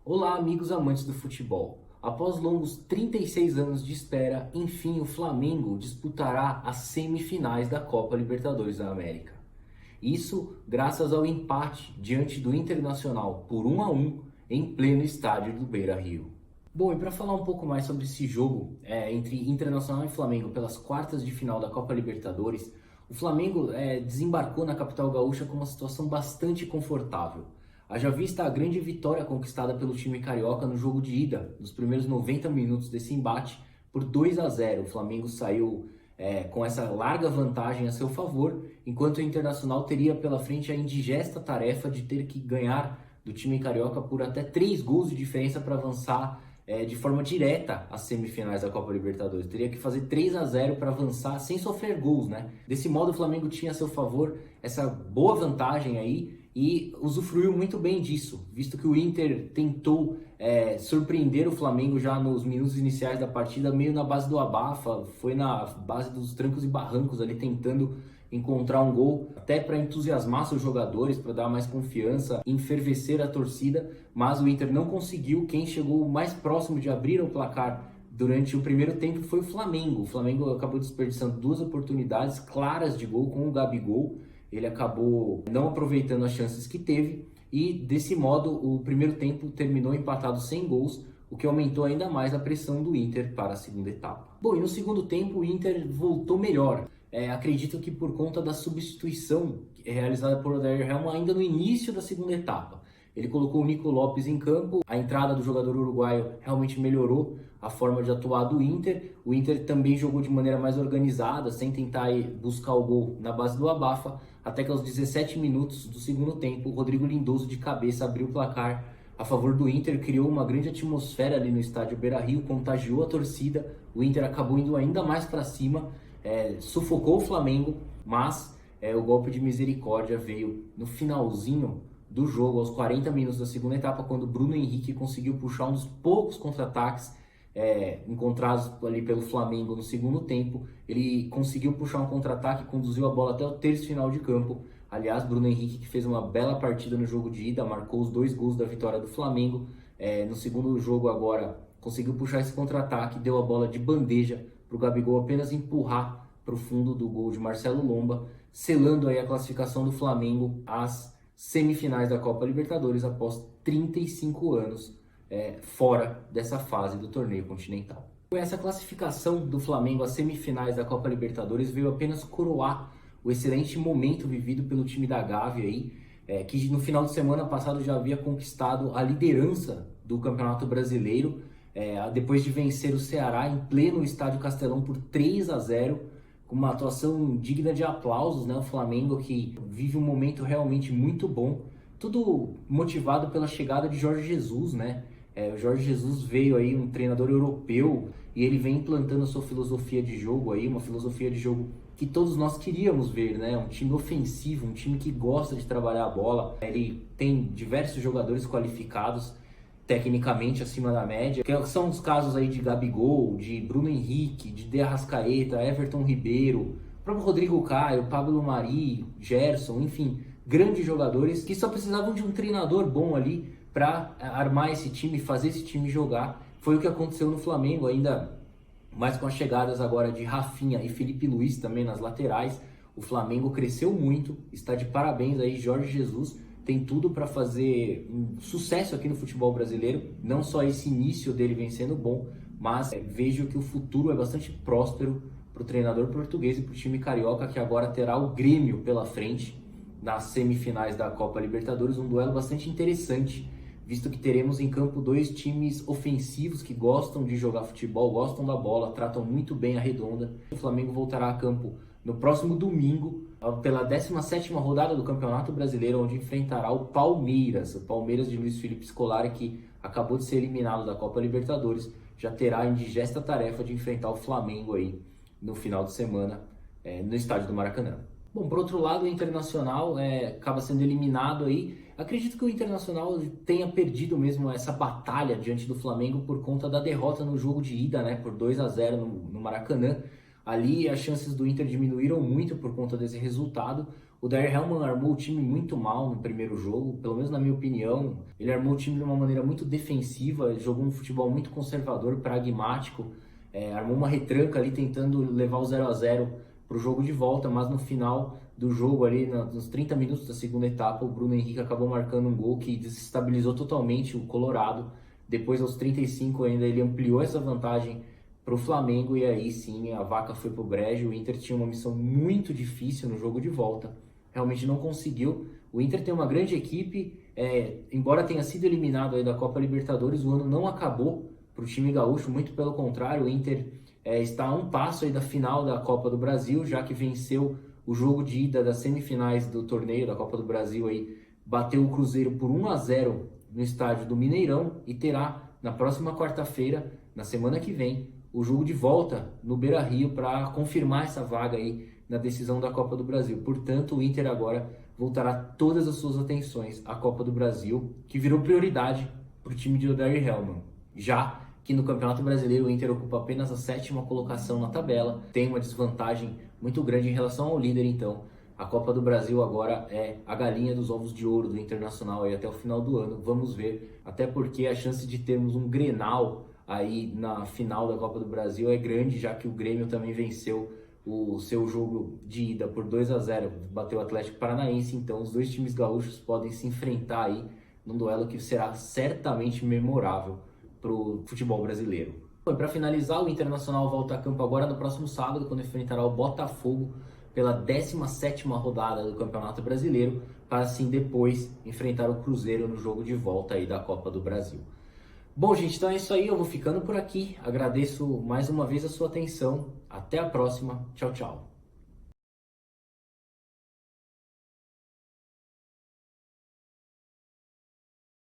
Olá, amigos amantes do futebol. Após longos 36 anos de espera, enfim o Flamengo disputará as semifinais da Copa Libertadores da América. Isso graças ao empate diante do Internacional por 1-1 em pleno estádio do Beira-Rio. Bom, e para falar um pouco mais sobre esse jogo entre Internacional e Flamengo pelas quartas de final da Copa Libertadores, o Flamengo desembarcou na capital gaúcha com uma situação bastante confortável. Haja vista a grande vitória conquistada pelo time carioca no jogo de ida, nos primeiros 90 minutos desse embate, por 2-0. O Flamengo saiu com essa larga vantagem a seu favor, enquanto o Internacional teria pela frente a indigesta tarefa de ter que ganhar do time carioca por até 3 gols de diferença para avançar de forma direta às semifinais da Copa Libertadores. Teria que fazer 3-0 para avançar sem sofrer gols, né? Desse modo, o Flamengo tinha a seu favor essa boa vantagem aí e usufruiu muito bem disso, visto que o Inter tentou surpreender o Flamengo já nos minutos iniciais da partida, meio na base do abafa, foi na base dos trancos e barrancos ali tentando encontrar um gol, até para entusiasmar seus jogadores, para dar mais confiança, enfervecer a torcida, mas o Inter não conseguiu. Quem chegou mais próximo de abrir o placar durante o primeiro tempo foi o Flamengo. O Flamengo acabou desperdiçando 2 oportunidades claras de gol com o Gabigol. Ele acabou não aproveitando as chances que teve e, desse modo, o primeiro tempo terminou empatado sem gols, o que aumentou ainda mais a pressão do Inter para a segunda etapa. Bom, e no segundo tempo o Inter voltou melhor. Acredito que por conta da substituição realizada por Odair Helma ainda no início da segunda etapa. Ele colocou o Nico Lopes em campo, a entrada do jogador uruguaio realmente melhorou a forma de atuar do Inter. O Inter também jogou de maneira mais organizada, sem tentar buscar o gol na base do abafa, até que aos 17 minutos do segundo tempo, o Rodrigo Lindoso de cabeça abriu o placar a favor do Inter, criou uma grande atmosfera ali no estádio Beira-Rio, contagiou a torcida, o Inter acabou indo ainda mais para cima, sufocou o Flamengo, mas o golpe de misericórdia veio no finalzinho do jogo, aos 40 minutos da segunda etapa, quando Bruno Henrique conseguiu puxar um dos poucos contra-ataques encontrados ali pelo Flamengo no segundo tempo. Ele conseguiu puxar um contra-ataque, conduziu a bola até o terço final de campo. Aliás, Bruno Henrique, que fez uma bela partida no jogo de ida, marcou os 2 gols da vitória do Flamengo. No segundo jogo agora, conseguiu puxar esse contra-ataque, deu a bola de bandeja para o Gabigol apenas empurrar para o fundo do gol de Marcelo Lomba, selando aí a classificação do Flamengo às semifinais da Copa Libertadores após 35 anos fora dessa fase do torneio continental. Essa classificação do Flamengo às semifinais da Copa Libertadores veio apenas coroar o excelente momento vivido pelo time da Gávea aí, que no final de semana passado já havia conquistado a liderança do Campeonato Brasileiro, depois de vencer o Ceará em pleno Estádio Castelão por 3-0, com uma atuação digna de aplausos, né? O Flamengo que vive um momento realmente muito bom, tudo motivado pela chegada de Jorge Jesus, né? O Jorge Jesus veio aí, um treinador europeu, e ele vem implantando a sua filosofia de jogo aí, uma filosofia de jogo que todos nós queríamos ver, né? Um time ofensivo, um time que gosta de trabalhar a bola. Ele tem diversos jogadores qualificados, tecnicamente acima da média, que são os casos aí de Gabigol, de Bruno Henrique, de De Arrascaeta, Everton Ribeiro, o próprio Rodrigo Caio, Pablo Mari, Gerson, enfim, grandes jogadores que só precisavam de um treinador bom ali para armar esse time, fazer esse time jogar. Foi o que aconteceu no Flamengo, ainda mais com as chegadas agora de Rafinha e Felipe Luiz também nas laterais. O Flamengo cresceu muito, está de parabéns aí Jorge Jesus, tem tudo para fazer um sucesso aqui no futebol brasileiro, não só esse início dele vem sendo bom, mas vejo que o futuro é bastante próspero para o treinador português e para o time carioca, que agora terá o Grêmio pela frente nas semifinais da Copa Libertadores, um duelo bastante interessante, visto que teremos em campo 2 times ofensivos que gostam de jogar futebol, gostam da bola, tratam muito bem a redonda. O Flamengo voltará a campo no próximo domingo, pela 17ª rodada do Campeonato Brasileiro, onde enfrentará o Palmeiras de Luiz Felipe Scolari, que acabou de ser eliminado da Copa Libertadores, já terá a indigesta tarefa de enfrentar o Flamengo aí no final de semana no estádio do Maracanã. Bom, por outro lado, o Internacional acaba sendo eliminado aí. Acredito que o Internacional tenha perdido mesmo essa batalha diante do Flamengo por conta da derrota no jogo de ida, né, por 2-0 no Maracanã. Ali as chances do Inter diminuíram muito por conta desse resultado. O Dyer Hellman armou o time muito mal no primeiro jogo, pelo menos na minha opinião. Ele armou o time de uma maneira muito defensiva, jogou um futebol muito conservador, pragmático, armou uma retranca ali tentando levar o 0 a 0 para o jogo de volta, mas no final do jogo ali, nos 30 minutos da segunda etapa, o Bruno Henrique acabou marcando um gol que desestabilizou totalmente o Colorado. Depois, aos 35 ainda, ele ampliou essa vantagem para o Flamengo e aí sim a vaca foi para o brejo. O Inter tinha uma missão muito difícil no jogo de volta, realmente não conseguiu. O Inter tem uma grande equipe, embora tenha sido eliminado aí da Copa Libertadores, o ano não acabou para o time gaúcho, muito pelo contrário. O Inter está a um passo aí da final da Copa do Brasil, já que venceu o jogo de ida das semifinais do torneio da Copa do Brasil, aí bateu o Cruzeiro por 1 a 0 no estádio do Mineirão e terá na próxima quarta-feira, na semana que vem, o jogo de volta no Beira-Rio para confirmar essa vaga aí na decisão da Copa do Brasil. Portanto, o Inter agora voltará todas as suas atenções à Copa do Brasil, que virou prioridade para o time de Odair Hellman. Já que no Campeonato Brasileiro o Inter ocupa apenas a 7ª colocação na tabela, tem uma desvantagem muito grande em relação ao líder, então a Copa do Brasil agora é a galinha dos ovos de ouro do Internacional aí até o final do ano. Vamos ver, até porque a chance de termos um Grenal aí na final da Copa do Brasil é grande, já que o Grêmio também venceu o seu jogo de ida por 2 a 0, bateu o Atlético Paranaense, então os dois times gaúchos podem se enfrentar aí num duelo que será certamente memorável para o futebol brasileiro. Para finalizar, o Internacional volta a campo agora no próximo sábado, quando enfrentará o Botafogo pela 17ª rodada do Campeonato Brasileiro, para assim depois enfrentar o Cruzeiro no jogo de volta aí da Copa do Brasil. Bom, gente, então é isso aí, eu vou ficando por aqui. Agradeço mais uma vez a sua atenção. Até a próxima. Tchau, tchau.